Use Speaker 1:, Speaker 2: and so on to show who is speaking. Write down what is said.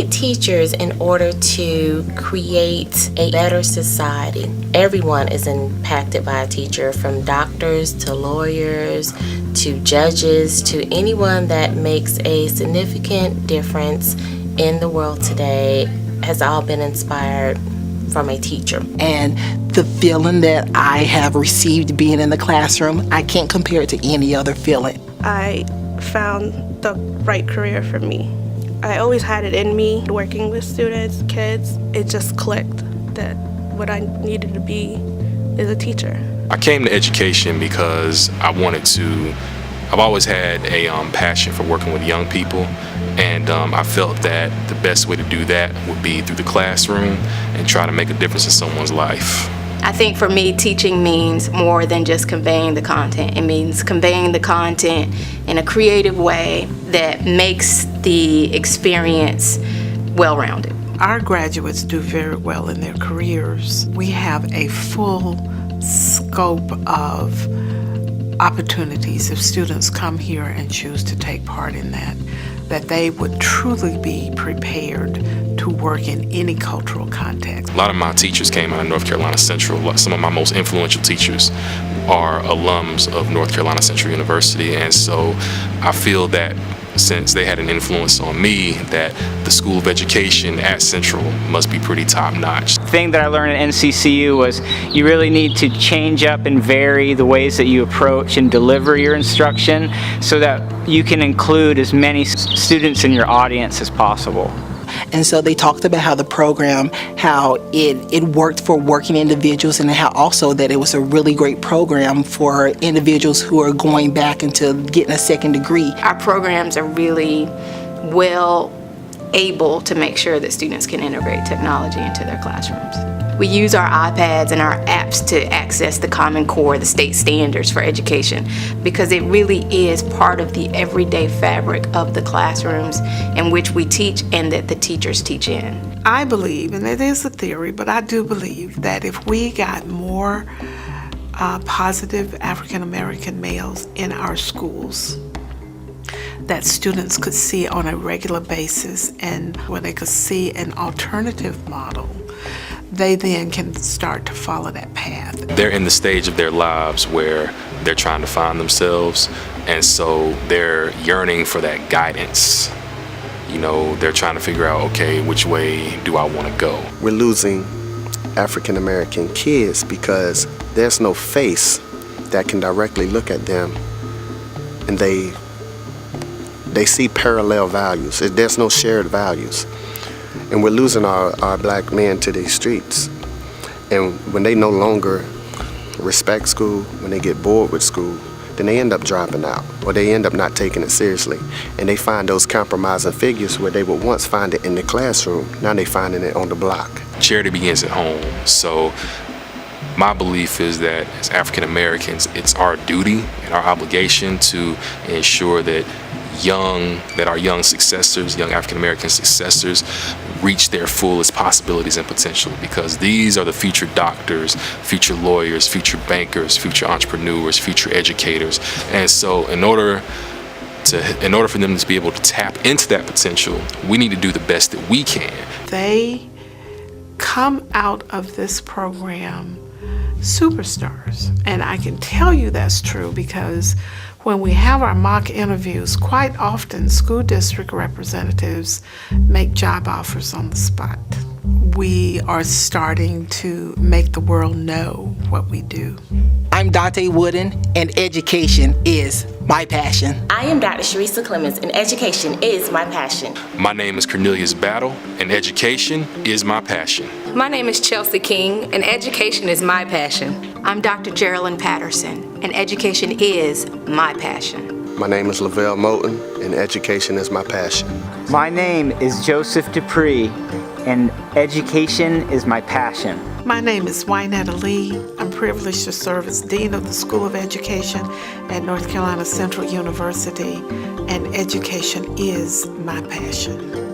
Speaker 1: need teachers in order to create a better society. Everyone is impacted by a teacher, from doctors to lawyers to judges to anyone that makes a significant difference in the world today has all been inspired from a teacher.
Speaker 2: And the feeling that I have received being in the classroom, I can't compare it to any other feeling.
Speaker 3: I found the right career for me. I always had it in me, working with students, kids. It just clicked that what I needed to be is a teacher.
Speaker 4: I came to education because I've always had a passion for working with young people, and I felt that the best way to do that would be through the classroom and try to make a difference in someone's life.
Speaker 5: I think for me, teaching means more than just conveying the content. It means conveying the content in a creative way that makes the experience well-rounded.
Speaker 6: Our graduates do very well in their careers. We have a full scope of opportunities if students come here and choose to take part in that they would truly be prepared to work in any cultural context.
Speaker 4: A lot of my teachers came out of North Carolina Central. Some of my most influential teachers are alums of North Carolina Central University, and so I feel that since they had an influence on me, that the School of Education at Central must be pretty top-notch.
Speaker 7: The thing that I learned at NCCU was you really need to change up and vary the ways that you approach and deliver your instruction so that you can include as many students in your audience as possible.
Speaker 2: And so they talked about how the program, how it worked for working individuals, and how also that it was a really great program for individuals who are going back into getting a second degree.
Speaker 5: Our programs are really well able to make sure that students can integrate technology into their classrooms. We use our iPads and our apps to access the Common Core, the state standards for education, because it really is part of the everyday fabric of the classrooms in which we teach and that the teachers teach in.
Speaker 6: I believe, and it is a theory, but I do believe that if we got more positive African American males in our schools, that students could see on a regular basis, and where they could see an alternative model, they then can start to follow that path.
Speaker 4: They're in the stage of their lives where they're trying to find themselves, and so they're yearning for that guidance. You know, they're trying to figure out, okay, which way do I want to go?
Speaker 8: We're losing African American kids because there's no face that can directly look at them, and they see parallel values. There's no shared values. And we're losing our black men to these streets. And when they no longer respect school, when they get bored with school, then they end up dropping out, or they end up not taking it seriously. And they find those compromising figures where they would once find it in the classroom, now they finding it on the block. Charity begins at home. So my belief is that as African Americans, it's our duty and our obligation to ensure that our young successors, young African American successors, reach their fullest possibilities and potential, because these are the future doctors, future lawyers, future bankers, future entrepreneurs, future educators. And so in order for them to be able to tap into that potential, we need to do the best that we can.
Speaker 6: They come out of this program superstars, and I can tell you that's true because when we have our mock interviews, quite often school district representatives make job offers on the spot. We are starting to make the world know what we do.
Speaker 2: I'm Dante Wooden, and education is my passion.
Speaker 1: I am Dr. Sharisa Clemens, and education is my passion.
Speaker 4: My name is Cornelius Battle, and education is my passion.
Speaker 9: My name is Chelsea King, and education is my passion.
Speaker 5: I'm Dr. Geraldine Patterson, and education is my passion.
Speaker 8: My name is Lavelle Moulton, and education is my passion.
Speaker 7: My name is Joseph Dupree, and education is my passion.
Speaker 6: My name is Wynetta Lee. I'm privileged to serve as Dean of the School of Education at North Carolina Central University, and education is my passion.